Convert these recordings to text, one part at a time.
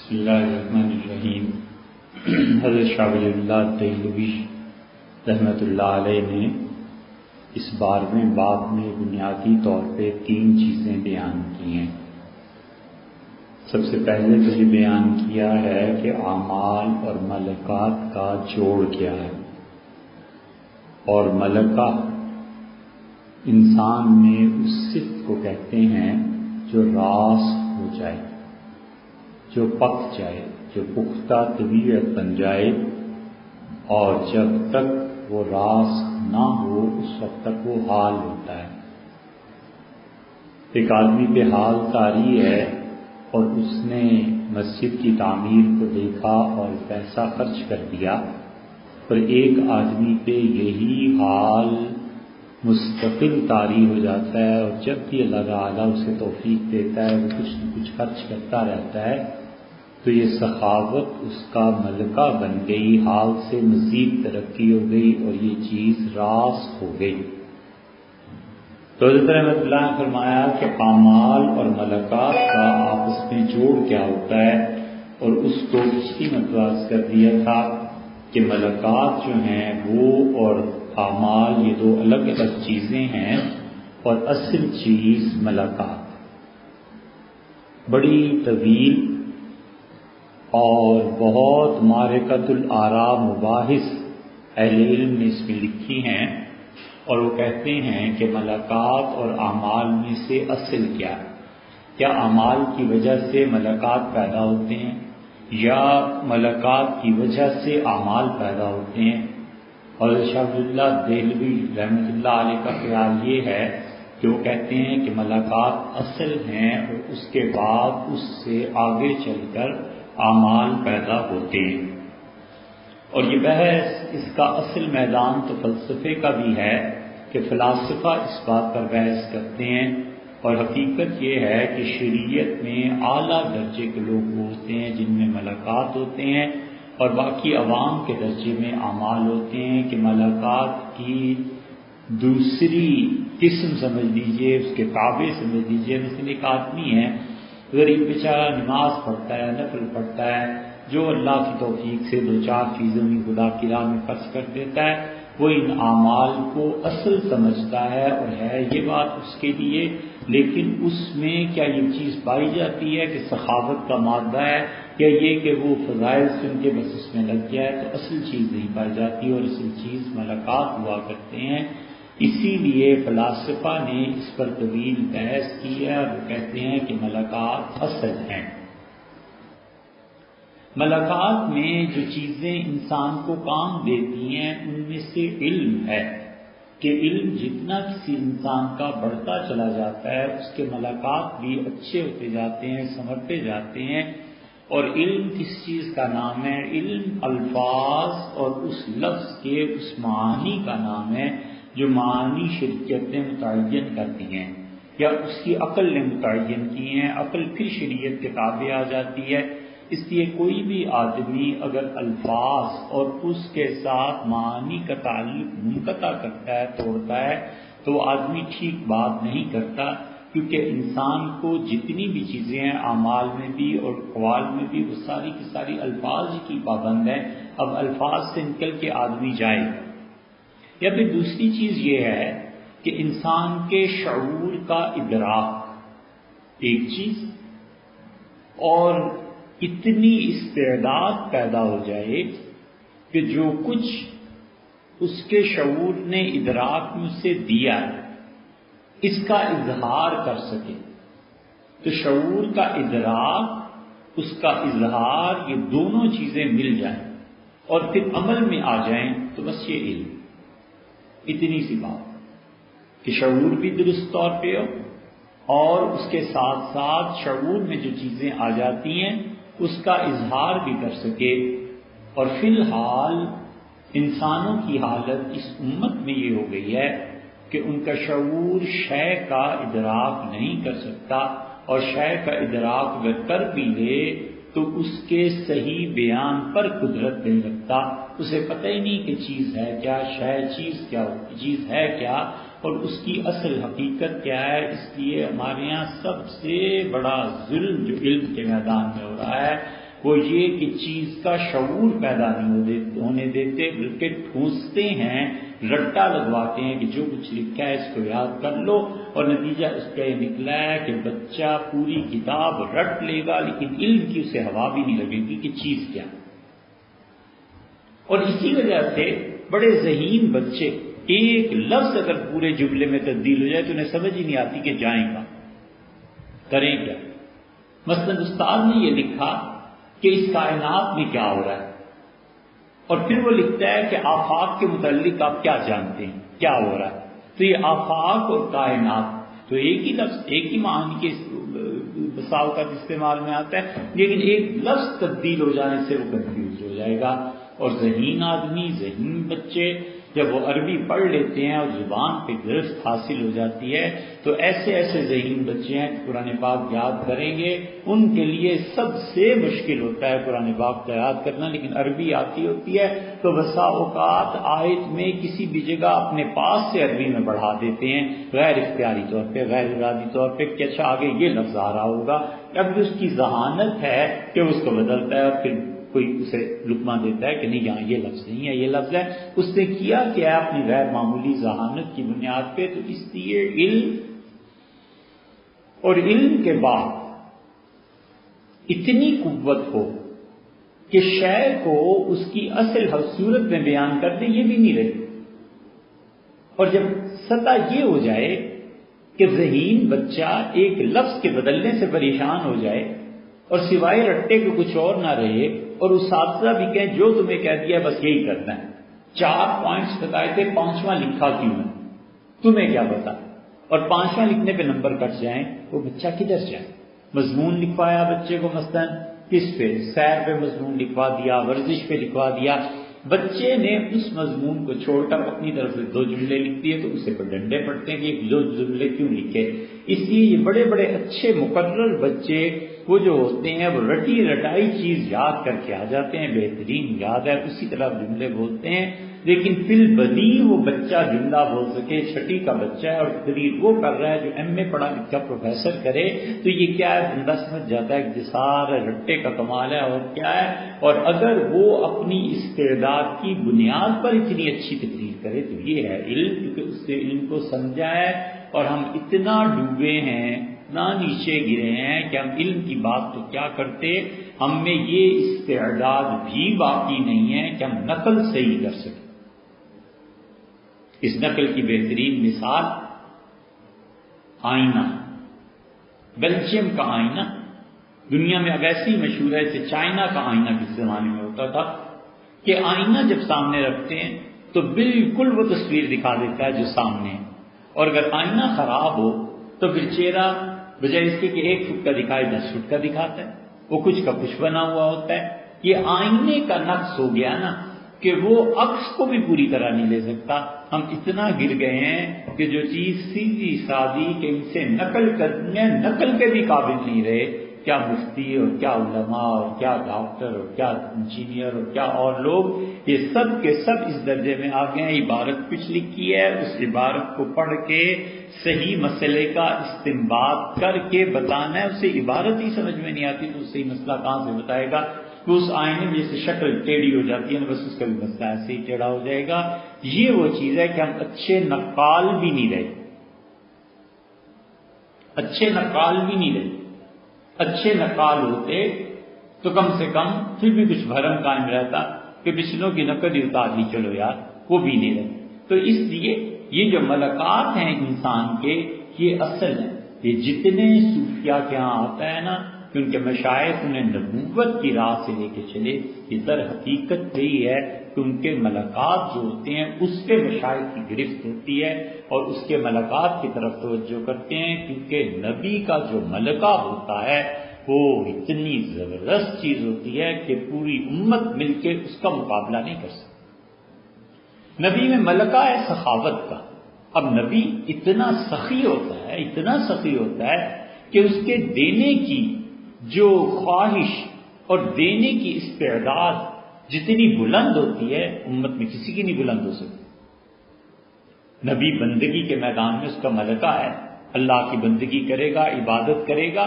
بسم اللہ الرحمن الرحیم۔ حضرت شاہ ولی اللہ دہلوی رحمۃ اللہ علیہ نے اس 12ویں باب میں بنیادی طور پہ 3 چیزیں بیان کی ہیں۔ سب سے پہلے تو یہ بیان کیا ہے کہ اعمال اور ملکات کا جوڑ کیا ہے، اور ملکہ انسان میں اس صفت کو کہتے ہیں جو راس ہو جائے، جو پک جائے، جو پختہ طبیعت بن جائے، اور جب تک وہ راس نہ ہو اس وقت تک وہ حال ہوتا ہے۔ ایک آدمی پہ حال طاری ہے اور اس نے مسجد کی تعمیر کو دیکھا اور پیسہ خرچ کر دیا، اور ایک آدمی پہ یہی حال مستقل طاری ہو جاتا ہے، اور جب بھی اللہ تعالیٰ اسے توفیق دیتا ہے وہ کچھ نہ کچھ خرچ کرتا رہتا ہے، تو یہ سخاوت اس کا ملکہ بن گئی، حال سے مزید ترقی ہو گئی اور یہ چیز راس ہو گئی۔ تو حضرت رحمۃ اللہ نے فرمایا کہ اعمال اور ملکات کا آپس میں جوڑ کیا ہوتا ہے، اور اس کو پچھلی مرتبہ کر دیا تھا کہ ملکات جو ہیں وہ اور اعمال یہ 2 الگ الگ چیزیں ہیں، اور اصل چیز ملکات بڑی طویل اور بہت معرکۃ الآراء مباحث اہل علم نے اس میں لکھی ہیں، اور وہ کہتے ہیں کہ ملکات اور اعمال میں سے اصل کیا ہے؟ کیا اعمال کی وجہ سے ملکات پیدا ہوتے ہیں، یا ملکات کی وجہ سے اعمال پیدا ہوتے ہیں؟ اور شاہ ولی اللہ دہلوی رحمۃ اللہ علیہ کا خیال یہ ہے کہ وہ کہتے ہیں کہ ملکات اصل ہیں، اور اس کے بعد اس سے آگے چل کر اعمال پیدا ہوتے ہیں۔ اور یہ بحث، اس کا اصل میدان تو فلسفے کا بھی ہے کہ فلاسفہ اس بات پر بحث کرتے ہیں، اور حقیقت یہ ہے کہ شریعت میں اعلیٰ درجے کے لوگ ہوتے ہیں جن میں ملکات ہوتے ہیں، اور باقی عوام کے درجے میں اعمال ہوتے ہیں، کہ ملکات کی دوسری قسم سمجھ لیجئے، اس کے تابع سمجھ لیجئے۔ مثلا ایک آدمی ہے، غریب بیچارہ نماز پڑھتا ہے، نفل پڑھتا ہے، جو اللہ کی توفیق سے 2-4 چیزوں میں خدا کی راہ میں خرچ کر دیتا ہے، وہ ان اعمال کو اصل سمجھتا ہے، اور ہے یہ بات اس کے لیے، لیکن اس میں کیا یہ چیز پائی جاتی ہے کہ سخاوت کا مادہ ہے، یا یہ کہ وہ فضائل سن کے بس اس میں لگ گیا ہے؟ تو اصل چیز نہیں پائی جاتی، اور اصل چیز ملکات ہوا کرتے ہیں۔ اسی لیے فلاسفہ نے اس پر طویل بحث کی ہے، اور وہ کہتے ہیں کہ ملکات اصل ہیں۔ ملکات میں جو چیزیں انسان کو کام دیتی ہیں ان میں سے علم ہے، کہ علم جتنا کسی انسان کا بڑھتا چلا جاتا ہے اس کے ملکات بھی اچھے ہوتے جاتے ہیں، سنورتے جاتے ہیں۔ اور علم کس چیز کا نام ہے؟ علم الفاظ اور اس لفظ کے اس معنی کا نام ہے جو معانی شریعت نے متعین کر دی ہیں، یا اس کی عقل نے متعین کی ہیں۔ عقل پھر شریعت کے تابع آ جاتی ہے۔ اس لیے کوئی بھی آدمی اگر الفاظ اور اس کے ساتھ معانی کا تعلق منقطع کرتا ہے، توڑتا ہے، تو وہ آدمی ٹھیک بات نہیں کرتا، کیونکہ انسان کو جتنی بھی چیزیں ہیں اعمال میں بھی اور اقوال میں بھی، وہ ساری کی ساری الفاظ کی پابند ہے۔ اب الفاظ سے نکل کے آدمی جائے۔ یا پھر دوسری چیز یہ ہے کہ انسان کے شعور کا ادراک ایک چیز، اور اتنی استعداد پیدا ہو جائے کہ جو کچھ اس کے شعور نے ادراک میں اسے دیا ہے اس کا اظہار کر سکے۔ تو شعور کا ادراک، اس کا اظہار، یہ دونوں چیزیں مل جائیں اور پھر عمل میں آ جائیں، تو بس یہ علم۔ اتنی سی بات کہ شعور بھی درست طور پہ ہو، اور اس کے ساتھ ساتھ شعور میں جو چیزیں آ جاتی ہیں اس کا اظہار بھی کر سکے۔ اور فی الحال انسانوں کی حالت اس امت میں یہ ہو گئی ہے کہ ان کا شعور شے کا ادراک نہیں کر سکتا، اور شے کا ادراک اگر کر بھی لے تو اس کے صحیح بیان پر قدرت نہیں رکھتا، اسے پتہ ہی نہیں کہ چیز ہے کیا، شے چیز ہے کیا، اور اس کی اصل حقیقت کیا ہے۔ اس لیے ہمارے یہاں سب سے بڑا ظلم جو علم کے میدان میں ہو رہا ہے وہ یہ کہ چیز کا شعور پیدا نہیں ہونے دیتے، بلکہ ٹھوستے ہیں، رٹا لگواتے ہیں کہ جو کچھ لکھا ہے اس کو یاد کر لو، اور نتیجہ اس کا یہ نکلا ہے کہ بچہ پوری کتاب رٹ لے گا لیکن علم کی اسے ہوا بھی نہیں لگے گی کہ چیز کیا. اور اسی وجہ سے بڑے ذہین بچے ایک لفظ اگر پورے جملے میں تبدیل ہو جائے تو انہیں سمجھ ہی نہیں آتی کہ جائیں گا کریں کیا. مثلا استاد نے یہ لکھا کہ اس کائنات میں کیا ہو رہا ہے، اور پھر وہ لکھتا ہے کہ آفاق کے متعلق آپ کیا جانتے ہیں کیا ہو رہا ہے. تو یہ آفاق اور کائنات تو ایک ہی لفظ ایک ہی معنی کے بساؤ کا استعمال میں آتا ہے، لیکن ایک لفظ تبدیل ہو جانے سے وہ کنفیوز ہو جائے گا. اور ذہین آدمی، ذہین بچے جب وہ عربی پڑھ لیتے ہیں اور زبان پہ گرفت حاصل ہو جاتی ہے تو ایسے ایسے ذہین بچے ہیں کہ قرآن پاک یاد کریں گے، ان کے لیے سب سے مشکل ہوتا ہے قرآن پاک کا یاد کرنا. لیکن عربی آتی ہوتی ہے تو بسا اوقات آیت میں کسی بھی جگہ اپنے پاس سے عربی میں بڑھا دیتے ہیں غیر اختیاری طور پہ، غیر ارادی طور پہ کہ اچھا آگے یہ لفظ آ رہا ہوگا. اب اس کی ذہانت ہے کہ اس کو بدلتا ہے اور پھر کوئی اسے لقمہ دیتا ہے کہ نہیں یہاں یہ لفظ نہیں ہے یہ لفظ ہے. اس نے کیا کیا اپنی غیر معمولی ذہانت کی بنیاد پہ. تو اس لیے علم اور علم کے بعد اتنی قوت ہو کہ شے کو اس کی اصل صورت میں بیان کر دے یہ بھی نہیں رہی. اور جب سطح یہ ہو جائے کہ ذہین بچہ ایک لفظ کے بدلنے سے پریشان ہو جائے اور سوائے رٹے کے کچھ اور نہ رہے، اور اساتذہ بھی کہیں جو تمہیں کہہ دیا بس یہی کرنا ہے، 4 پوائنٹس بتائے تھے 5واں لکھا کیوں ہے تمہیں کیا پتا، اور 5واں لکھنے پہ نمبر کٹ جائیں وہ بچہ کدھر جائے. مضمون لکھوایا بچے کو مثلا کس پہ، سیر پہ مضمون لکھوا دیا، ورزش پہ لکھوا دیا، بچے نے اس مضمون کو چھوڑ کر اپنی طرف سے 2 جملے لکھ دیے تو اسے پر ڈنڈے پڑتے ہیں کہ یہ 2 جملے کیوں لکھے. اس لیے یہ بڑے بڑے اچھے مقرر بچے وہ جو ہوتے ہیں وہ رٹی رٹائی چیز یاد کر کے آ جاتے ہیں، بہترین یاد ہے، اسی طرح جملے بولتے ہیں. لیکن فی البدی وہ بچہ جملہ بول سکے، چھٹی کا بچہ ہے اور تقریر وہ کر رہا ہے جو ایم اے پڑھا لکھا پروفیسر کرے تو یہ کیا ہے، بندہ سمجھ جاتا ہے کہ سارا رٹے کا کمال ہے اور کیا ہے. اور اگر وہ اپنی استعداد کی بنیاد پر اتنی اچھی تقریر کرے تو یہ ہے علم، کیونکہ اس سے علم کو سمجھا ہے. اور ہم اتنا ڈوبے ہیں، اتنا نیچے گرے ہیں کہ ہم علم کی بات تو کیا کرتے، ہم میں یہ استعداد بھی باقی نہیں ہے کہ ہم نقل صحیح کر سکیں. اس نقل کی بہترین مثال آئینہ، بیلجیم کا آئینہ دنیا میں اب ایسے ہی مشہور ہے جیسے چائنا کا آئینہ کس زمانے میں ہوتا تھا کہ آئینہ جب سامنے رکھتے ہیں تو بالکل وہ تصویر دکھا دیتا ہے جو سامنے ہے. اور اگر آئینہ خراب ہو تو پھر چہرہ بجائے اس کے کہ 1 فٹ کا دکھائے 10 فٹ کا دکھاتا ہے، وہ کچھ کا کچھ بنا ہوا ہوتا ہے. یہ آئینے کا نقص ہو گیا نا کہ وہ عکس کو بھی پوری طرح نہیں لے سکتا. ہم اتنا گر گئے ہیں کہ جو چیز سیدھی سادی کہ ان سے نقل کرنے نقل کے بھی قابل نہیں رہے. کیا مفتی اور کیا علماء اور کیا ڈاکٹر اور کیا انجینئر اور کیا اور لوگ، یہ سب کے سب اس درجے میں آ گئے ہیں. عبارت کچھ لکھی ہے، اس عبارت کو پڑھ کے صحیح مسئلے کا استنباط کر کے بتانا ہے. اسے عبارت ہی سمجھ میں نہیں آتی تو صحیح مسئلہ کہاں سے بتائے گا. تو اس آئینے میں جیسے شکل ٹیڑھی ہو جاتی ہے نا، بس اس کا بھی مسئلہ ایسے ہی ٹیڑھا ہو جائے گا. یہ وہ چیز ہے کہ ہم اچھے نقال بھی نہیں رہے، اچھے نقال بھی نہیں رہے. اچھے نقال ہوتے تو کم سے کم پھر بھی کچھ بھرم قائم رہتا کہ پچھلوں کی نقل ہی اتار لی چلو یار، وہ بھی نہیں رہے. تو اس لیے یہ جو ملکات ہیں انسان کے یہ اصل ہے. یہ جتنے صوفیاء کے ہاں آتا ہے نا کہ ان کے مشائخ انہیں نبوت کی راہ سے لے کے چلے، یہ در حقیقت یہی ہے کہ ان کے ملکات جو ہوتے ہیں اس پہ مشائخ کی گرفت ہوتی ہے اور اس کے ملکات کی طرف توجہ کرتے ہیں، کیونکہ نبی کا جو ملکہ ہوتا ہے وہ اتنی زبردست چیز ہوتی ہے کہ پوری امت مل کے اس کا مقابلہ نہیں کر سکتی. نبی میں ملکہ ہے سخاوت کا. اب نبی اتنا سخی ہوتا ہے، اتنا سخی ہوتا ہے کہ اس کے دینے کی جو خواہش اور دینے کی استعداد جتنی بلند ہوتی ہے امت میں کسی کی نہیں بلند ہو سکتی. نبی بندگی کے میدان میں اس کا ملکہ ہے، اللہ کی بندگی کرے گا، عبادت کرے گا،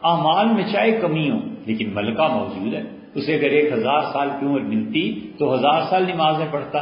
اعمال میں چاہے کمی ہو لیکن ملکہ موجود ہے. اسے اگر 1000 سال کی عمر ملتی تو 1000 سال نمازیں پڑھتا.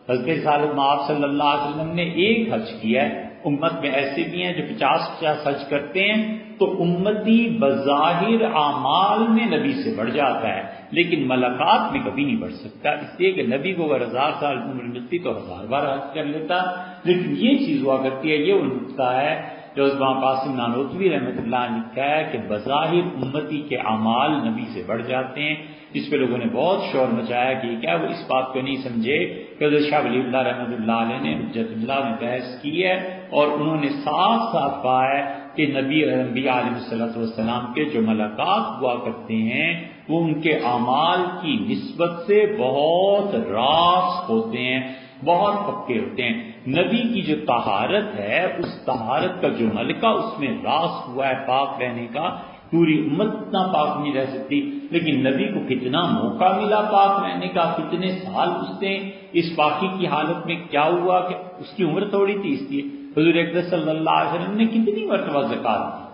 حضرت صالح آپ صلی اللہ علیہ وسلم نے ایک حج کیا ہے. امت میں ایسے بھی ہیں جو 50 حج کرتے ہیں تو امتی بظاہر اعمال میں نبی سے بڑھ جاتا ہے لیکن ملاقات میں کبھی نہیں بڑھ سکتا، اس لیے کہ نبی کو اگر 1000 سال عمر ملتی تو 1000 بار حج کر لیتا. لیکن یہ چیز ہوا کرتی ہے، یہ وہ نقطہ ہے جو امام قاسم نانوتوی رحمۃ اللہ نے لکھا ہے کہ بظاہر امتی کے اعمال نبی سے بڑھ جاتے ہیں. اس پہ لوگوں نے بہت شور مچایا کہ کیا وہ اس بات کو نہیں سمجھے کہ حضرت شاہ ولی اللہ رحمۃ اللہ علیہ نے حجت اللہ میں بحث کی ہے اور انہوں نے صاف صاف کہا ہے کہ نبی انبیاء علیہ الصلوۃ والسلام کے جو ملاقات ہوا کرتے ہیں وہ ان کے اعمال کی نسبت سے بہت راست ہوتے ہیں، بہت پکے ہوتے ہیں. نبی کی جو طہارت ہے اس طہارت کا جو ملکہ اس میں راست ہوا ہے پاک رہنے کا، پوری امت اتنا پاک نہیں رہ سکتی. لیکن نبی کو کتنا موقع ملا پاک رہنے کا، کتنے سال اس نے اس پاکی کی حالت میں کیا ہوا کہ اس کی عمر تھوڑی تھی. اس لیے حضور اکرم صلی اللہ علیہ وسلم نے کتنی مرتبہ زکات دی.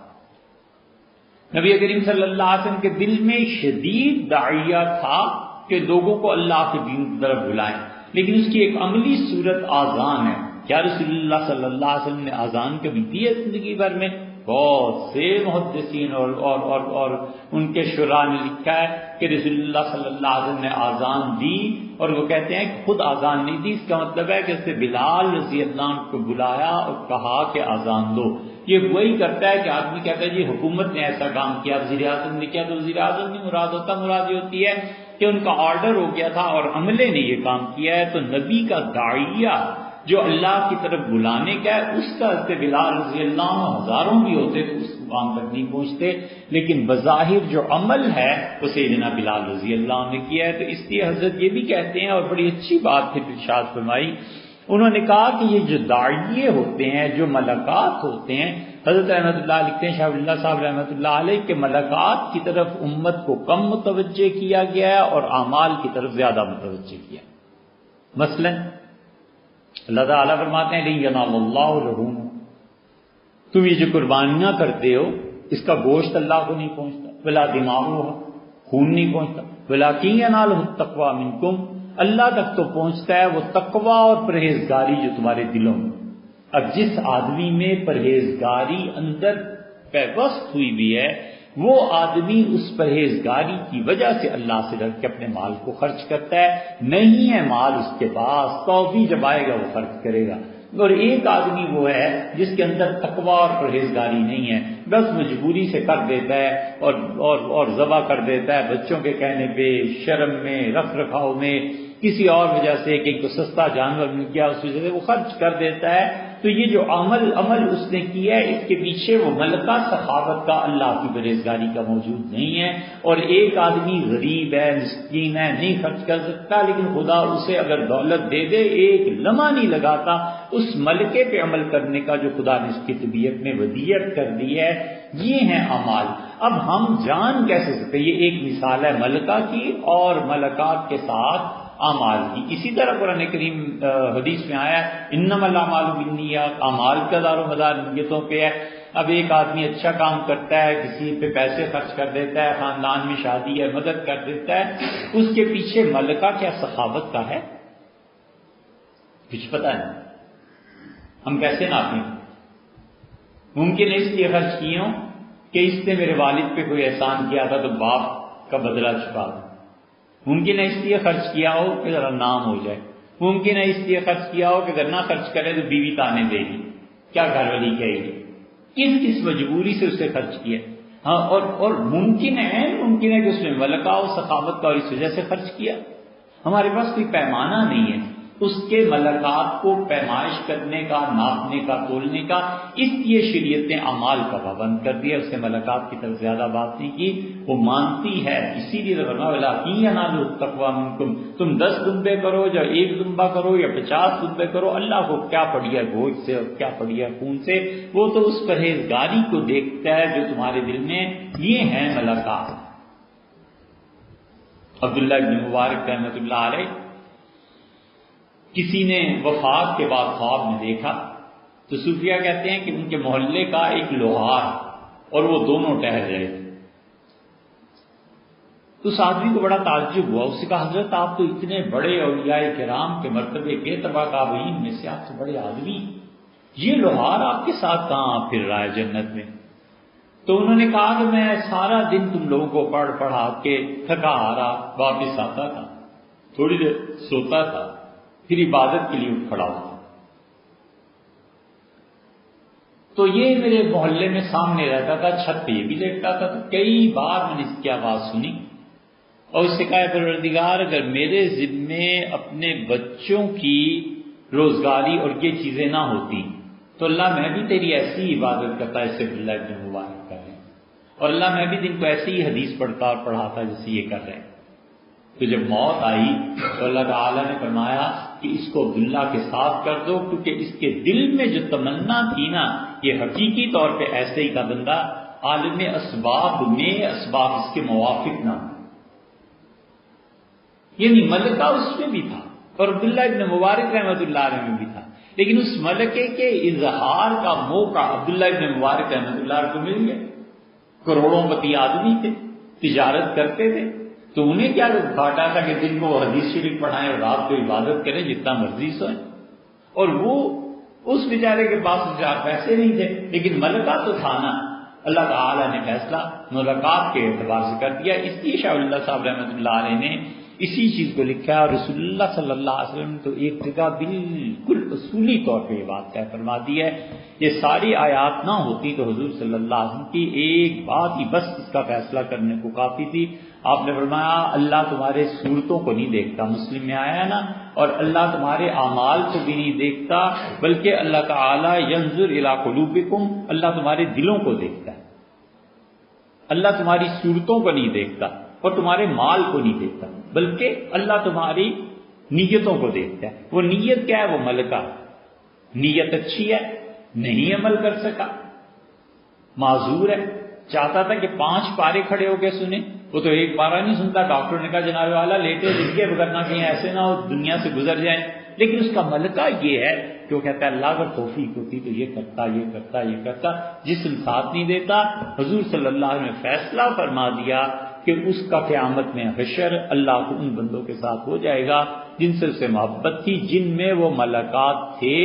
نبی کریم صلی اللہ علیہ وسلم کے دل میں شدید داعیہ تھا کہ لوگوں کو اللہ کے دین کی طرف بلائیں، لیکن اس کی ایک عملی صورت آذان ہے. کیا رسول اللہ صلی اللہ علیہ وسلم نے آذان کبھی دی ہے زندگی بھر میں؟ بہت سے محدثین اور ان کے شعراء نے لکھا ہے کہ رسول اللہ صلی اللہ علیہ وسلم نے آذان دی اور وہ کہتے ہیں کہ خود آذان نہیں دی. اس کا مطلب ہے کہ اس نے بلال رضی اللہ عنہ کو بلایا اور کہا کہ آذان دو. یہ وہی کرتا ہے کہ آدمی کہتا ہے جی حکومت نے ایسا کام کیا، وزیر اعظم نے کیا، تو وزیر اعظم نہیں مراد ہوتا، مراد یہ ہوتی ہے کہ ان کا آرڈر ہو گیا تھا اور عملے نے یہ کام کیا ہے. تو نبی کا داعیہ جو اللہ کی طرف بلانے کا ہے اس کا حضرت بلال رضی اللہ عنہ ہزاروں بھی ہوتے تو اس مقام تک نہیں پہنچتے، لیکن بظاہر جو عمل ہے وہ سیدنا بلال رضی اللہ عنہ نے کیا ہے. تو اس لیے حضرت یہ بھی کہتے ہیں اور بڑی اچھی بات پھر ارشاد فرمائی، انہوں نے کہا کہ یہ جو داعیے ہوتے ہیں، جو ملکات ہوتے ہیں، حضرت رحمۃ اللہ لکھتے ہیں شاہ ولی اللہ صاحب رحمۃ اللہ علیہ کہ ملکات کی طرف امت کو کم متوجہ کیا گیا ہے اور اعمال کی طرف زیادہ متوجہ کیا. مثلا اللہ تعالیٰ فرماتے ہیں لَن يَنَالَ اللَّهُ لُحُومَهُ، تم یہ جو قربانیاں کرتے ہو اس کا گوشت اللہ کو نہیں پہنچتا، ولا دماغه، خون نہیں پہنچتا، وَلَٰكِن يَنَالُهُ التَّقْوَىٰ مِنكُمْ، اللہ تک تو پہنچتا ہے وہ تقویٰ اور پرہیزگاری جو تمہارے دلوں میں. اب جس آدمی میں پرہیزگاری اندر پیوست ہوئی بھی ہے وہ آدمی اس پرہیزگاری کی وجہ سے اللہ سے ڈر کے اپنے مال کو خرچ کرتا ہے. نہیں ہے مال اس کے پاس تو بھی جب آئے گا وہ خرچ کرے گا. اور ایک آدمی وہ ہے جس کے اندر تقویٰ اور پرہیزگاری نہیں ہے، بس مجبوری سے کر دیتا ہے اور ذبح کر دیتا ہے بچوں کے کہنے پہ، شرم میں، رکھ رکھاؤ میں، کسی اور وجہ سے کہ کو سستا جانور مل گیا اس وجہ سے وہ خرچ کر دیتا ہے. تو یہ جو عمل اس نے کیا ہے اس کے پیچھے وہ ملکہ سخاوت کا، اللہ کی پرہیزگاری کا موجود نہیں ہے. اور ایک آدمی غریب ہے، مسکین ہے، نہیں خرچ کر سکتا، لیکن خدا اسے اگر دولت دے دے ایک لمحہ نہیں لگاتا اس ملکے پہ عمل کرنے کا جو خدا نے اس کی طبیعت میں ودیعت کر دی ہے. یہ ہیں اعمال. اب ہم جان کیسے سکتے؟ یہ ایک مثال ہے ملکہ کی اور ملکات کے ساتھ اعمال کی. اسی طرح قرآن کریم حدیث میں آیا انما الاعمال بالنیات، اعمال کا دار و مدار نیتوں پہ ہے. اب ایک آدمی اچھا کام کرتا ہے، کسی پہ پیسے خرچ کر دیتا ہے، خاندان میں شادی ہے مدد کر دیتا ہے، اس کے پیچھے ملکہ کیا سخاوت کا ہے؟ کچھ پتہ نہیں. ہم کیسے ناپیں؟ ممکن ہے اس لیے خرچ کیے ہوں کہ اس نے میرے والد پہ کوئی احسان کیا تھا تو باپ کا بدلہ چکا دوں. ممکن ہے اس لیے خرچ کیا ہو کہ ذرا نام ہو جائے. ممکن ہے اس لیے خرچ کیا ہو کہ اگر نہ خرچ کرے تو بیوی تانے دے گی، کیا گھر والی کہے گی. کس مجبوری سے اسے خرچ کیا. ہاں اور ممکن ہے کہ اس میں ملکہ و سخاوت کا اور اس وجہ سے خرچ کیا. ہمارے پاس کوئی پیمانہ نہیں ہے اس کے ملکات کو پیمائش کرنے کا، ناپنے کا، تولنے کا. اس لیے شریعت نے اعمال کا پابند کر دیا، اس نے ملکات کی طرف زیادہ بات نہیں کی. وہ مانتی ہے، اسی لیے تم 10 دمبے کرو یا 1 دمبا کرو یا 50 دمبے کرو، اللہ کو کیا پڑی ہے گوشت سے اور کیا پڑی ہے خون سے. وہ تو اس پرہیزگاری کو دیکھتا ہے جو تمہارے دل میں. یہ ہیں ملکات. عبداللہ بن مبارک رحمۃ اللہ علیہ کسی نے وفات کے بعد خواب میں دیکھا تو صوفیہ کہتے ہیں کہ ان کے محلے کا ایک لوہار اور وہ دونوں ٹہر رہے تھے. اس آدمی کو بڑا تعجب ہوا، اس سے کہا حضرت آپ تو اتنے بڑے اولیاء کرام کے مرتبے کے تبع تابعین میں سے آپ سے بڑے آدمی، یہ لوہار آپ کے ساتھ کہاں پھر رہا ہے جنت میں؟ تو انہوں نے کہا کہ میں سارا دن تم لوگوں کو پڑھا کے تھکا ہارا واپس آتا تھا، تھوڑی دیر سوتا تھا، پھر عبادت کے لیے اٹھ کھڑا ہوتا۔ تو یہ میرے محلے میں سامنے رہتا تھا، چھت پہ یہ بھی لیٹتا تھا، تو کئی بار میں نے اس کی آواز سنی اور اس سے کہا پروردگار اگر میرے ذمے اپنے بچوں کی روزگاری اور یہ چیزیں نہ ہوتی تو اللہ میں بھی تیری ایسی عبادت کرتا جیسے عبداللہ ابن مبارک کر رہے ہیں، اور اللہ میں بھی دن کو ایسی ہی حدیث پڑھتا اور پڑھاتا جیسے یہ کر رہے ہیں۔ تو جب موت آئی تو اللہ تعالیٰ نے فرمایا کہ اس کو عبداللہ کے ساتھ کر دو، کیونکہ اس کے دل میں جو تمنا تھی نا یہ حقیقی طور پہ ایسے ہی کا بندہ عالم اسباب میں اسباب اس کے موافق نہ ہو، یعنی ملکہ اس میں بھی تھا اور عبداللہ ابن مبارک رحمۃ اللہ علیہ میں بھی تھا، لیکن اس ملکے کے اظہار کا موقع عبداللہ ابن مبارک رحمۃ اللہ علیہ کو مل گیا۔ کروڑوں پتی آدمی تھے، تجارت کرتے تھے، تو انہیں کیا گھاٹا تھا کہ دن کو وہ حدیث شریف پڑھائیں اور رات کو عبادت کریں جتنا مرضی سوئیں، اور وہ اس بیچارے کے پاس پیسے نہیں تھے، لیکن ملکہ تو تھا نا۔ اللہ تعالیٰ نے فیصلہ ملاقات کے اعتبار سے کر دیا، اس لیے شاہ اللہ صاحب رحمۃ اللہ علیہ نے اسی چیز کو لکھا ہے، اور رسول اللہ صلی اللہ علیہ وسلم نے تو ایک جگہ بالکل اصولی طور پہ یہ بات طے فرما دی ہے۔ یہ ساری آیات نہ ہوتی تو حضور صلی اللہ علیہ وسلم کی ایک بات ہی بس اس کا فیصلہ کرنے کو کافی تھی۔ آپ نے فرمایا اللہ تمہارے صورتوں کو نہیں دیکھتا، مسلم میں آیا ہے نا، اور اللہ تمہارے اعمال کو بھی نہیں دیکھتا، بلکہ اللہ تعالیٰ ینظر الی قلوبکم، اللہ تمہارے دلوں کو دیکھتا ہے۔ اللہ تمہاری صورتوں کو نہیں دیکھتا اور تمہارے مال کو نہیں دیکھتا، بلکہ اللہ تمہاری نیتوں کو دیکھتا ہے۔ وہ نیت کیا ہے؟ وہ ملکہ، نیت اچھی ہے، نہیں عمل کر سکا، معذور ہے، چاہتا تھا کہ 5 پارے کھڑے ہو کے سنیں، وہ تو ایک پارا نہیں سنتا۔ ڈاکٹر نے کہا جناب والا لیٹے لکھے بگرنا کہیں ایسے نہ ہو دنیا سے گزر جائیں، لیکن اس کا ملکہ یہ ہے کہ وہ کہتا ہے اللہ اگر توفیق ہوتی تو یہ کرتا یہ کرتا یہ کرتا، جسم ساتھ نہیں دیتا۔ حضور صلی اللہ علیہ وسلم نے فیصلہ فرما دیا کہ اس کا قیامت میں حشر اللہ کو ان بندوں کے ساتھ ہو جائے گا جن سے اسے محبت تھی، جن میں وہ ملکات تھے،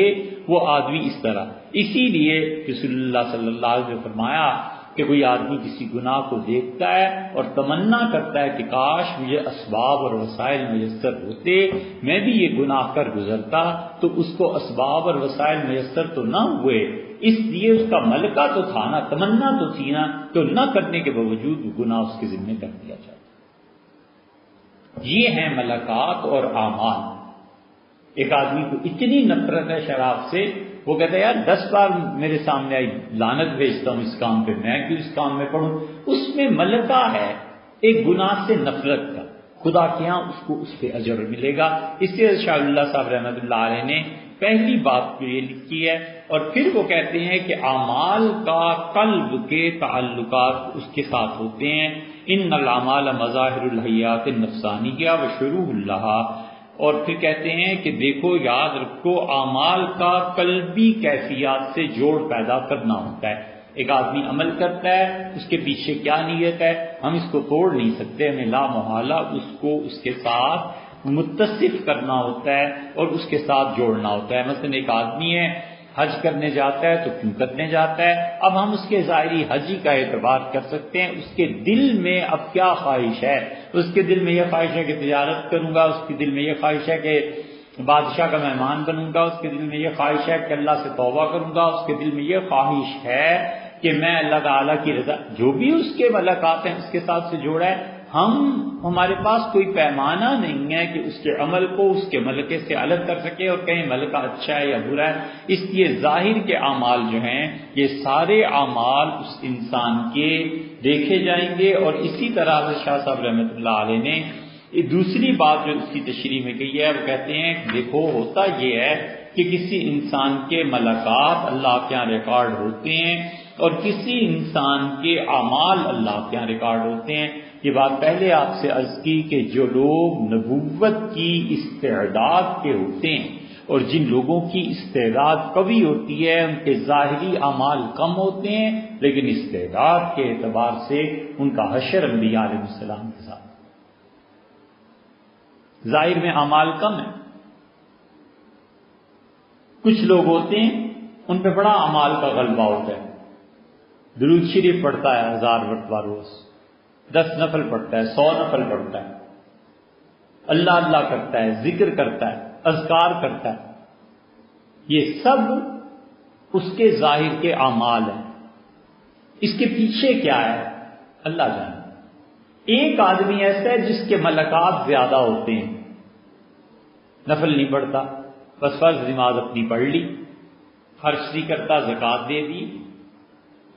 وہ آدمی اس طرح۔ اسی لیے رسول اللہ صلی اللہ علیہ وسلم نے فرمایا کہ کوئی آدمی کسی گناہ کو دیکھتا ہے اور تمنا کرتا ہے کہ کاش مجھے اسباب اور وسائل میسر ہوتے، میں بھی یہ گناہ کر گزرتا، تو اس کو اسباب اور وسائل میسر تو نہ ہوئے، اس لیے اس کا ملکہ تو تھا نا، تمنا تو تھی نا، تو نہ کرنے کے باوجود وہ گناہ اس کے ذمہ کر دیا جاتا۔ یہ ہیں ملکات اور اعمال۔ ایک آدمی کو اتنی نفرت ہے شراب سے، وہ کہتا ہے یار 10 بار میرے سامنے آئی لعنت بھیجتا ہوں اس کام پہ، میں کیوں اس کام میں پڑھوں؟ اس میں ملکہ ہے ایک گناہ سے نفرت کا، خدا کے یہاں اس کو اس پہ اجر ملے گا۔ اس لیے شاہ اللہ صاحب رحمۃ اللہ علیہ نے پہلی بات تو یہ لکھی ہے، اور پھر وہ کہتے ہیں کہ اعمال کا قلب کے تعلقات اس کے ساتھ ہوتے ہیں۔ ان الاعمال مظاہر الحیات النفسانیہ وشروع لہا، اور پھر کہتے ہیں کہ دیکھو یاد رکھو اعمال کا قلبی کیفیات سے جوڑ پیدا کرنا ہوتا ہے۔ ایک آدمی عمل کرتا ہے، اس کے پیچھے کیا نیت ہے ہم اس کو توڑ نہیں سکتے، ہمیں لا محالہ اس کو اس کے ساتھ متصف کرنا ہوتا ہے اور اس کے ساتھ جوڑنا ہوتا ہے۔ مثلا ایک آدمی ہے حج کرنے جاتا ہے تو کیوں کرنے جاتا ہے؟ اب ہم اس کے ظاہری حجی کا اعتبار کر سکتے ہیں، اس کے دل میں اب کیا خواہش ہے؟ اس کے دل میں یہ خواہش ہے کہ تجارت کروں گا، اس کے دل میں یہ خواہش ہے کہ بادشاہ کا مہمان بنوں گا، اس کے دل میں یہ خواہش ہے کہ اللہ سے توبہ کروں گا، اس کے دل میں یہ خواہش ہے کہ میں اللہ تعالیٰ کی رضا، جو بھی اس کے ملکات ہیں اس کے ساتھ سے جوڑا ہے۔ ہمارے پاس کوئی پیمانہ نہیں ہے کہ اس کے عمل کو اس کے ملکے سے الگ کر سکے اور کہیں ملکہ اچھا ہے یا برا ہے۔ اس لیے ظاہر کے اعمال جو ہیں یہ سارے اعمال اس انسان کے دیکھے جائیں گے، اور اسی طرح سے شاہ صاحب رحمۃ اللہ علیہ نے دوسری بات جو اس کی تشریح میں کہی ہے، وہ کہتے ہیں دیکھو ہوتا یہ ہے کہ کسی انسان کے ملکات اللہ کے یہاں ریکارڈ ہوتے ہیں اور کسی انسان کے اعمال اللہ کے یہاں ریکارڈ ہوتے ہیں۔ یہ بات پہلے آپ سے عرض کی کہ جو لوگ نبوت کی استعداد کے ہوتے ہیں اور جن لوگوں کی استعداد قوی ہوتی ہے ان کے ظاہری اعمال کم ہوتے ہیں، لیکن استعداد کے اعتبار سے ان کا حشر انبیاء علیہ السلام کے ساتھ۔ ظاہر میں اعمال کم ہیں. کچھ لوگ ہوتے ہیں ان پہ بڑا اعمال کا غلبہ ہوتا ہے. درود شریف پڑھتا ہے 1000 مرتبہ روز، 10 نفل پڑھتا ہے، 100 نفل پڑھتا ہے، اللہ اللہ کرتا ہے، ذکر کرتا ہے، اذکار کرتا ہے. یہ سب اس کے ظاہر کے اعمال ہیں. اس کے پیچھے کیا ہے اللہ جانے. ایک آدمی ایسا ہے جس کے ملکات زیادہ ہوتے ہیں، نفل نہیں پڑھتا، بس فرض نماز اپنی پڑھ لی، خرچ نہیں کرتا، زکوٰۃ دے دی.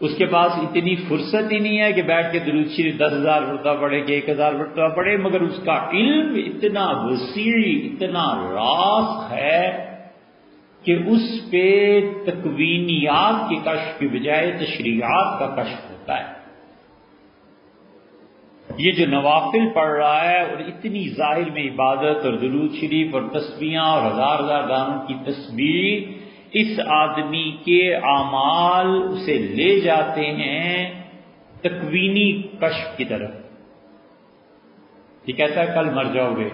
اس کے پاس اتنی فرصت ہی نہیں ہے کہ بیٹھ کے درود شریف 10,000 مرتبہ پڑھے کہ 1,000 مرتبہ پڑھے، مگر اس کا علم اتنا وسیع، اتنا راسخ ہے کہ اس پہ تکوینیات کے کشف کی بجائے تشریعات کا کشف ہوتا ہے. یہ جو نوافل پڑھ رہا ہے اور اتنی ظاہر میں عبادت اور درود شریف اور تسبیحاں اور ہزار ہزار دانوں کی تسبیح، اس آدمی کے اعمال اسے لے جاتے ہیں تکوینی کشف کی طرف. یہ کہتا ہے کل مر جاؤ گے،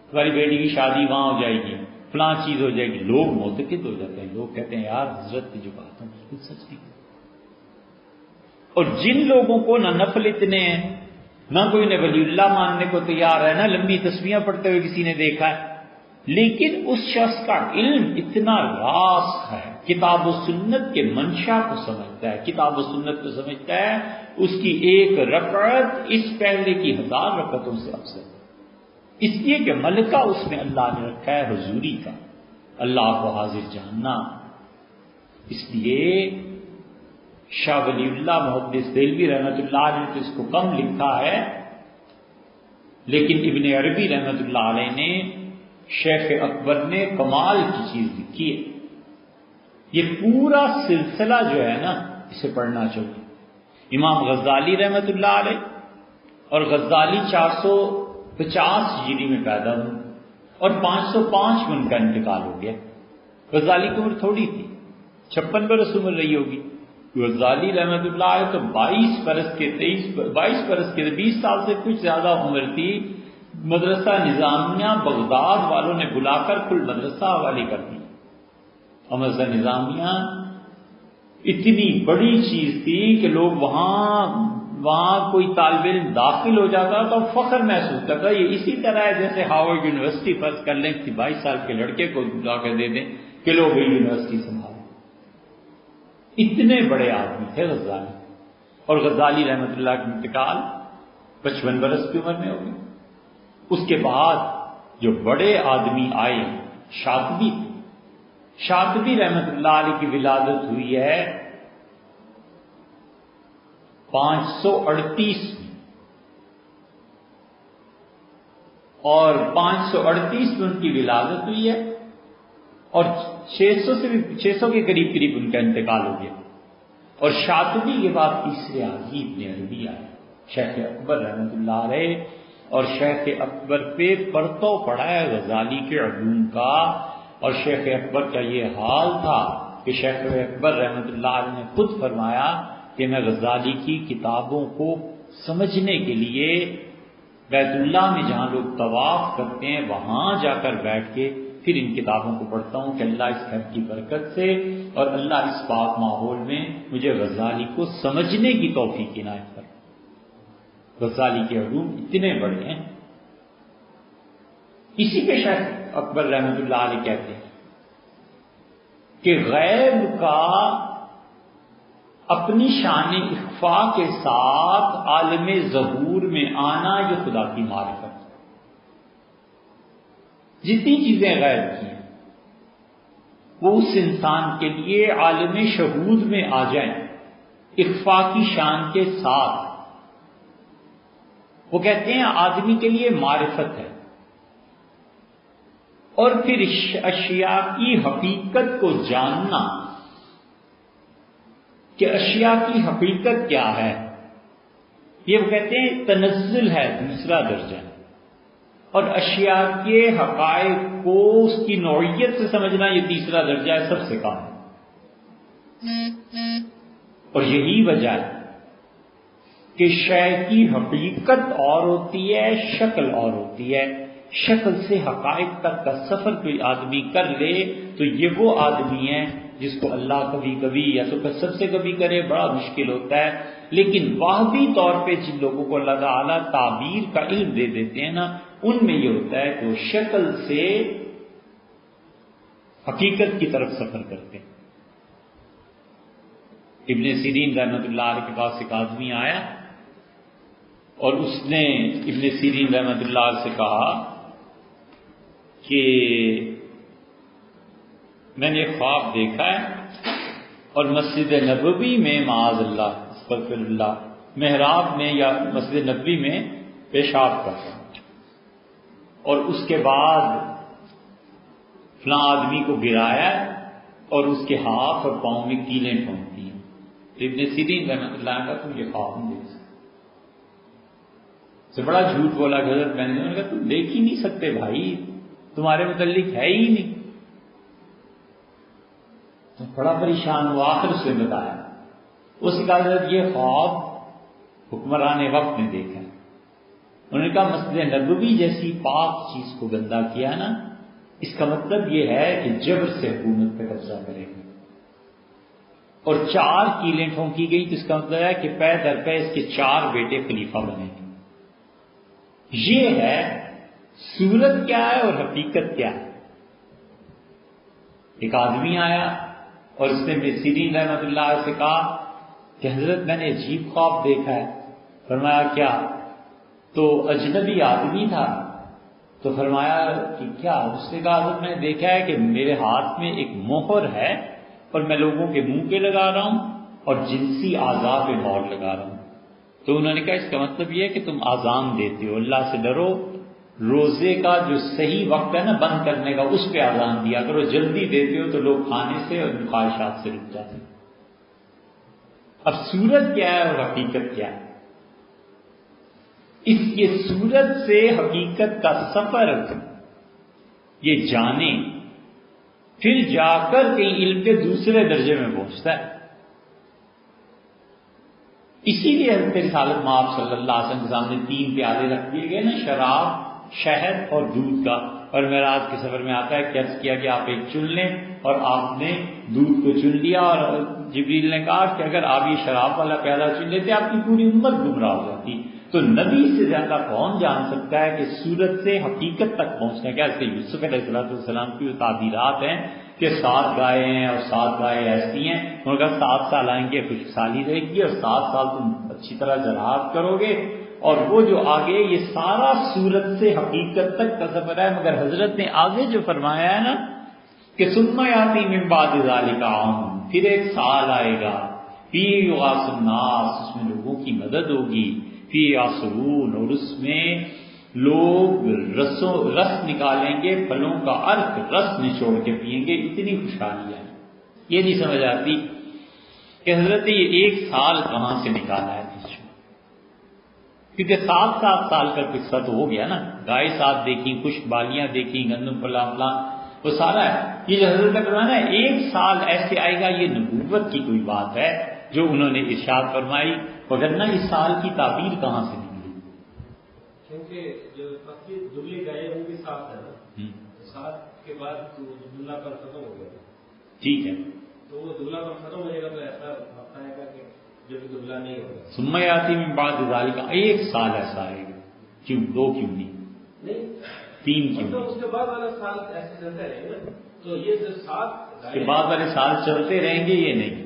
تمہاری بیٹی کی شادی وہاں ہو جائے گی، فلاں چیز ہو جائے گی. لوگ معتقد ہو جاتے ہیں، لوگ کہتے ہیں یار حضرت کی جو بات ہے بالکل سچ نہیں. اور جن لوگوں کو نہ نفل اتنے ہیں، نہ کوئی نے ولی اللہ ماننے کو تیار ہے، نہ لمبی تسبیحاں پڑھتے ہوئے کسی نے دیکھا ہے، لیکن اس شخص کا علم اتنا راسخ ہے، کتاب و سنت کے منشا کو سمجھتا ہے، کتاب و سنت کو سمجھتا ہے. اس کی ایک رکعت اس پہلے کی 1000 رکعتوں سے افضل، اس لیے کہ ملکہ اس میں اللہ نے رکھا ہے حضوری کا، اللہ کو حاضر جاننا. اس لیے شاہ ولی اللہ محدث دہلوی رحمۃ اللہ علیہ نے تو اس کو کم لکھا ہے، لیکن ابن عربی رحمۃ اللہ علیہ نے، شیخ اکبر نے کمال کی چیز لکھی ہے. یہ پورا سلسلہ جو ہے نا اسے پڑھنا چاہیے. امام غزالی رحمۃ اللہ علیہ، اور غزالی 450 ہجری میں پیدا ہوئے اور 505 میں ان کا انتقال ہو گیا. غزالی کی عمر تھوڑی تھی، 56 برس عمر رہی ہوگی. غزالی رحمۃ اللہ علیہ تو 22 برس کے 20 سال سے کچھ زیادہ عمر تھی. مدرسہ نظامیہ بغداد والوں نے بلا کر کل مدرسہ حوالے کر دی. اور مدرسہ نظامیہ اتنی بڑی چیز تھی کہ لوگ وہاں کوئی طالب علم داخل ہو جاتا تو فخر محسوس کرتا. یہ اسی طرح ہے جیسے ہارورڈ یونیورسٹی فرض کر لیں کہ 22 سال کے لڑکے کو لا کے دے دیں کہ لوگ یونیورسٹی سنبھالیں. اتنے بڑے آدمی تھے غزالی. اور غزالی رحمۃ اللہ کا انتقال 55 برس کی عمر میں ہو گئی. اس کے بعد جو بڑے آدمی آئے شاطبی تھے. شاطبی رحمۃ اللہ علیہ کی ولادت ہوئی ہے 538 میں، اور 538 میں ان کی ولادت ہوئی ہے اور 600 کے قریب ان کا انتقال ہو گیا. اور شاطبی کے بعد تیسرے آدمی ابن عربی آئے، شیخ اکبر رحمۃ اللہ علیہ. اور شیخ اکبر پہ پرتو پڑا ہے غزالی کے علوم کا. اور شیخ اکبر کا یہ حال تھا کہ شیخ اکبر رحمۃ اللہ علیہ نے خود فرمایا کہ میں غزالی کی کتابوں کو سمجھنے کے لیے بیت اللہ میں جہاں لوگ طواف کرتے ہیں وہاں جا کر بیٹھ کے پھر ان کتابوں کو پڑھتا ہوں کہ اللہ اس گھر کی برکت سے اور اللہ اس پاک ماحول میں مجھے غزالی کو سمجھنے کی توفیق عنایت کرے. غزالی کے علوم اتنے بڑے ہیں. اسی پہ شیخ اکبر رحمۃ اللہ علیہ کہتے ہیں کہ غیب کا اپنی شان اخفاء کے ساتھ عالم ظہور میں آنا یہ خدا کی معرفت ہے. جتنی چیزیں غیب کی ہیں وہ اس انسان کے لیے عالم شہود میں آ جائیں اخفاء کی شان کے ساتھ. وہ کہتے ہیں آدمی کے لیے معرفت ہے. اور پھر اشیاء کی حقیقت کو جاننا کہ اشیاء کی حقیقت کیا ہے، یہ وہ کہتے ہیں تنزل ہے دوسرا درجہ. اور اشیاء کے حقائق کو اس کی نوعیت سے سمجھنا یہ تیسرا درجہ ہے، سب سے کم. اور یہی وجہ ہے کہ شے کی حقیقت اور ہوتی ہے، شکل اور ہوتی ہے. شکل سے حقائق تک کا سفر کوئی آدمی کر لے تو یہ وہ آدمی ہے جس کو اللہ کبھی کبھی یا تو کثرت سے کبھی کرے، بڑا مشکل ہوتا ہے، لیکن واضحی طور پہ جن لوگوں کو اللہ تعالیٰ تعبیر کا علم دے دیتے ہیں نا، ان میں یہ ہوتا ہے کہ وہ شکل سے حقیقت کی طرف سفر کرتے ہیں۔ ابن سیرین رحمۃ اللہ علیہ کے پاس ایک آدمی آیا اور اس نے ابن سیرین رحمۃ اللہ علیہ سے کہا کہ میں نے ایک خواب دیکھا ہے اور مسجد نبوی میں معاذ اللہ استغفر اللہ محراب میں یا مسجد نبوی میں پیشاب کرتا ہوں، اور اس کے بعد فلاں آدمی کو گرایا اور اس کے ہاتھ اور پاؤں میں کیلیں ٹھونکتی ہیں۔ ابن سیرین رحمۃ اللہ کا تم یہ خواب نہیں دیکھ سکتے، سے بڑا جھوٹ بولا کہ حضرت میں نے کہا تم دیکھ ہی نہیں سکتے بھائی، تمہارے متعلق ہے ہی نہیں۔ تو بڑا پریشان ہوا، آخر اس نے بتایا، اس نے کہا حضرت یہ خواب حکمران وقت نے دیکھا ہے۔ انہوں نے کہا مسجد نبوی جیسی پاک چیز کو گندا کیا نا، اس کا مطلب یہ ہے کہ جبر سے حکومت پہ قبضہ کرے گا، اور 4 کیلیں ٹھونکی گئی تو اس کا مطلب ہے کہ پے در پے اس کے 4 بیٹے خلیفہ بنے گے۔ یہ ہے صورت کیا ہے اور حقیقت کیا ہے۔ ایک آدمی آیا اور اس نے ابن سیرین رحمۃ اللہ سے کہا کہ حضرت میں نے عجیب خواب دیکھا ہے۔ فرمایا کیا؟ تو اجنبی آدمی تھا، تو فرمایا کہ کیا؟ اس نے کہا حضرت میں نے دیکھا ہے کہ میرے ہاتھ میں ایک مہر ہے اور میں لوگوں کے منہ پہ لگا رہا ہوں اور جنسی اعضاء پہ مہر لگا رہا ہوں۔ تو انہوں نے کہا اس کا مطلب یہ ہے کہ تم آذان دیتے ہو، اللہ سے ڈرو، روزے کا جو صحیح وقت ہے نا بند کرنے کا اس پہ آذان دیا کرو، جلدی دیتے ہو تو لوگ کھانے سے اور خواہشات سے رک جاتے ہیں۔ اب صورت کیا ہے اور حقیقت کیا ہے؟ اس یہ صورت سے حقیقت کا سفر یہ جانے، پھر جا کر کہیں علم کے دوسرے درجے میں پہنچتا ہے۔ اسی لیے حضرت رسالت مآب صلی اللہ علیہ وسلم کے سامنے 3 پیالے رکھ دیے گئے نا، شراب، شہد اور دودھ کا، اور معراج کے سفر میں آتا ہے کہ عرض کیا کہ آپ ایک چن لیں، اور آپ نے دودھ کو چن لیا، اور جبریل نے کہا کہ اگر آپ یہ شراب والا پیالہ چن لیتے آپ کی پوری امت گمراہ ہو جاتی۔ تو نبی سے زیادہ کون جان سکتا ہے کہ صورت سے حقیقت تک پہنچنا کیا؟ جیسے یوسف علیہ السلام کی تعبیرات ہیں کہ 7 گائے ہیں اور 7 گائے ایسی ہیں، انہوں نے کہا 7 سال آئیں گے خشک سالی رہے گی اور 7 سال تم اچھی طرح زراعت کرو گے، اور وہ جو آگے یہ سارا صورت سے حقیقت تک کا سفر ہے۔ مگر حضرت نے آگے جو فرمایا ہے نا کہ ثم یاتی من بعد ذلک عام، پھر ایک سال آئے گا، فی یغاث الناس، اس میں لوگوں کی مدد ہوگی، فی یعصرون، اور اس میں لوگ رس نکالیں گے، پھلوں کا عرق رس نچوڑ کے پیئیں گے، اتنی خوشحالی ہے۔ یہ نہیں سمجھ آتی کہ حضرت نے یہ 1 سال کہاں سے نکالا ہے، کیونکہ 7 سال کا قصہ تو ہو گیا نا، گائے 7 دیکھی، خشک بالیاں دیکھی، گندم پلا وہ سارا ہے۔ یہ جو حضرت نے فرمایا نا 1 سال ایسے آئے گا، یہ نبوت کی کوئی بات ہے جو انہوں نے ارشاد فرمائی، وگرنہ اس سال کی تعبیر کہاں سے نکلی؟ کیونکہ جو دبلی گائے وہ بھی 7 ہے نا، 7 کے بعد دبلا پر ختم ہو گیا، ٹھیک ہے، تو وہ دبلا پر ختم ہو جائے گا تو ایسا وقت آئے گا کہ جو بھی دبلا نہیں ہوگا۔ ثم یاتی من بعد ذلک، 1 سال ایسا آئے گا، کیوں 2 کیوں نہیں 3 کیوں نہیں؟ اس کے بعد والے سال ایسے چلتے رہیں گے، تو یہ جو 7 اس کے بعد والے سال چلتے رہیں گے، یہ نہیں،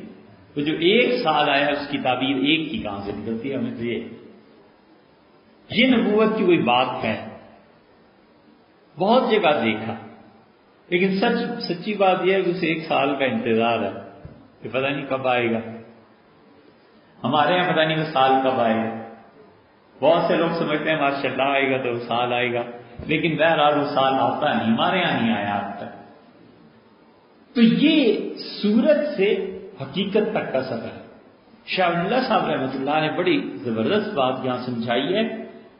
تو جو 1 سال آیا اس کی تعبیر 1 کی کہاں سے نکلتی ہے؟ ہمیں تو یہ نبوت کی کوئی بات ہے، بہت جگہ دیکھا، لیکن سچی بات یہ ہے کہ اسے 1 سال کا انتظار ہے کہ پتہ نہیں کب آئے گا۔ ہمارے یہاں پتہ نہیں وہ سال کب آئے گا، بہت سے لوگ سمجھتے ہیں ماشاءاللہ آئے گا تو وہ سال آئے گا، لیکن بہرحال وہ سال آتا نہیں، ہمارے یہاں نہیں آیا آج تک۔ تو یہ صورت سے حقیقت تک کا سفر ہے۔ شاہ اللہ صاحب رحمۃ اللہ نے بڑی زبردست بات یہاں سمجھائی ہے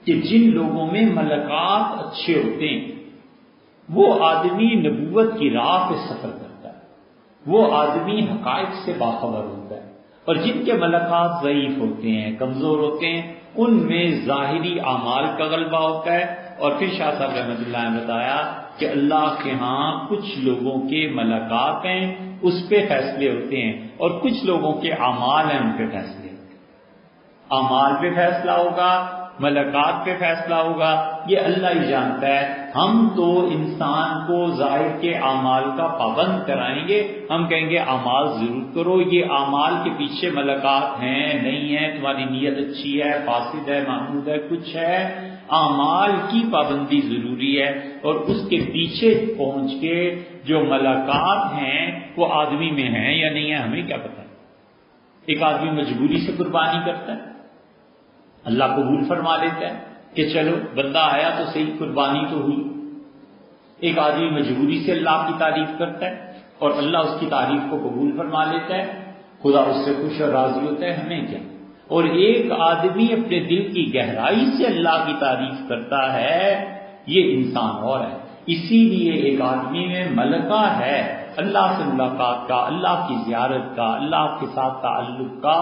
کہ جن لوگوں میں ملکات اچھے ہوتے ہیں وہ آدمی نبوت کی راہ پہ سفر کرتا ہے، وہ آدمی حقائق سے باخبر ہوتا ہے، اور جن کے ملکات ضعیف ہوتے ہیں، کمزور ہوتے ہیں، ان میں ظاہری اعمال کا غلبہ ہوتا ہے. اور پھر شاہ صاحب رحمۃ اللہ نے بتایا کہ اللہ کے ہاں کچھ لوگوں کے ملاقات ہیں اس پہ فیصلے ہوتے ہیں، اور کچھ لوگوں کے اعمال ہیں ان پہ فیصلے ہوتے ہیں. اعمال پہ فیصلہ ہوگا، ملاقات پہ فیصلہ ہوگا، یہ اللہ ہی جانتا ہے. ہم تو انسان کو ظاہر کے اعمال کا پابند کرائیں گے، ہم کہیں گے اعمال ضرور کرو، یہ اعمال کے پیچھے ملاقات ہیں نہیں ہیں، تمہاری نیت اچھی ہے، فاسد ہے، محمود ہے، کچھ ہے، اعمال کی پابندی ضروری ہے. اور اس کے پیچھے پہنچ کے جو ملاقات ہیں وہ آدمی میں ہیں یا نہیں ہے ہمیں کیا پتہ. ایک آدمی مجبوری سے قربانی کرتا ہے، اللہ قبول فرما لیتا ہے کہ چلو بندہ آیا تو صحیح، قربانی تو ہوئی. ایک آدمی مجبوری سے اللہ کی تعریف کرتا ہے اور اللہ اس کی تعریف کو قبول فرما لیتا ہے، خدا اس سے خوش اور راضی ہوتا ہے، ہمیں کیا. اور ایک آدمی اپنے دل کی گہرائی سے اللہ کی تعریف کرتا ہے، یہ انسان اور ہے. اسی لیے ایک آدمی میں ملکہ ہے اللہ سے ملاقات کا، اللہ کی زیارت کا، اللہ کے ساتھ تعلق کا،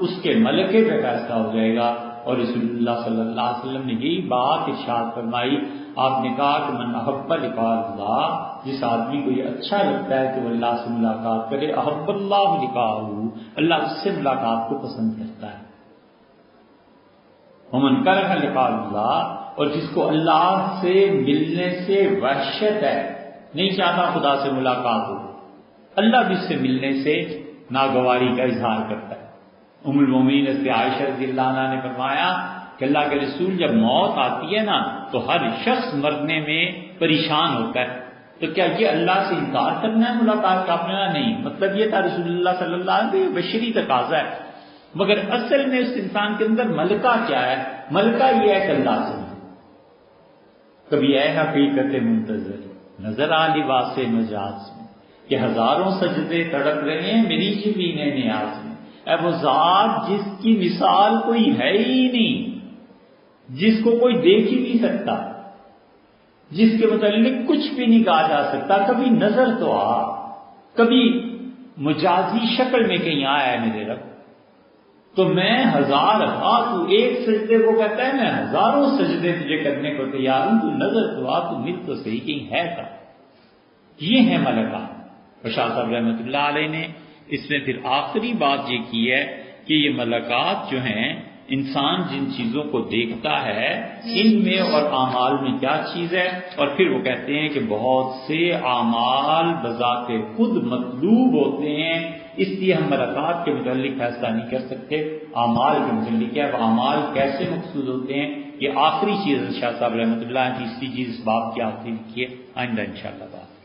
اس کے ملکے پہ فیصلہ ہو جائے گا. اور رسول اللہ صلی اللہ علیہ وسلم نے یہی بات ارشاد فرمائی. آپ نے کہا کہ من احب لقاء اللہ، جس آدمی کو یہ اچھا لگتا ہے کہ وہ اللہ سے ملاقات کرے، احب اللہ لقاءہ، اللہ اس سے ملاقات کو پسند کرتا ہے. ومن کرہ لقاء اللہ، اور جس کو اللہ سے ملنے سے وحشت ہے، نہیں چاہتا خدا سے ملاقات ہو، اللہ بھی اس سے ملنے سے ناگواری کا اظہار کرتا ہے. ام المومنین حضرت عائشہ رضی اللہ عنہا نے فرمایا کہ اللہ کے رسول جب موت آتی ہے نا تو ہر شخص مرنے میں پریشان ہوتا ہے. تو کیا یہ اللہ سے انکار کرنا ہے ملاقات کا؟ اپنا نہیں، مطلب یہ تھا رسول اللہ صلی اللہ علیہ وسلم بشری تقاضا ہے. مگر اصل میں اس انسان کے اندر ملکہ کیا ہے؟ ملکہ یہ ہے کہ اللہ سے کبھی اے حقیقت منتظر نظر آ لباس مجاز میں، کہ ہزاروں سجدے تڑپ رہے ہیں میری جبین نیاز میں. اے وہ ذات جس کی مثال کوئی ہے ہی نہیں، جس کو کوئی دیکھ ہی نہیں سکتا، جس کے متعلق کچھ بھی نہیں کہا جا سکتا. کبھی نظر تو آ، کبھی مجازی شکل میں کہیں آیا ہے میرے رب. تو میں ہزار تو ایک سجدے کو کہتا ہے میں ہزاروں سجدے تجھے کرنے کو تیار ہوں، تو نظر تو آ، تو مل تو صحیح کہیں ہے کا. یہ ہے ملکہ. اور شاہ صاحب رحمۃ اللہ علیہ نے اس میں پھر آخری بات یہ کی ہے کہ یہ ملکات جو ہیں، انسان جن چیزوں کو دیکھتا ہے ان میں اور اعمال میں کیا چیز ہے. اور پھر وہ کہتے ہیں کہ بہت سے اعمال بذات خود مطلوب ہوتے ہیں، اس لیے ہم ملکات کے متعلق فیصلہ نہیں کر سکتے. اعمال کے متعلق کیا ہے، اعمال کیسے مقصود ہوتے ہیں، یہ آخری چیز شاہ صاحب رحمۃ اللہ نے تیسری چیز اس باب کی آخری لکھی ہے. آئندہ انشاءاللہ بات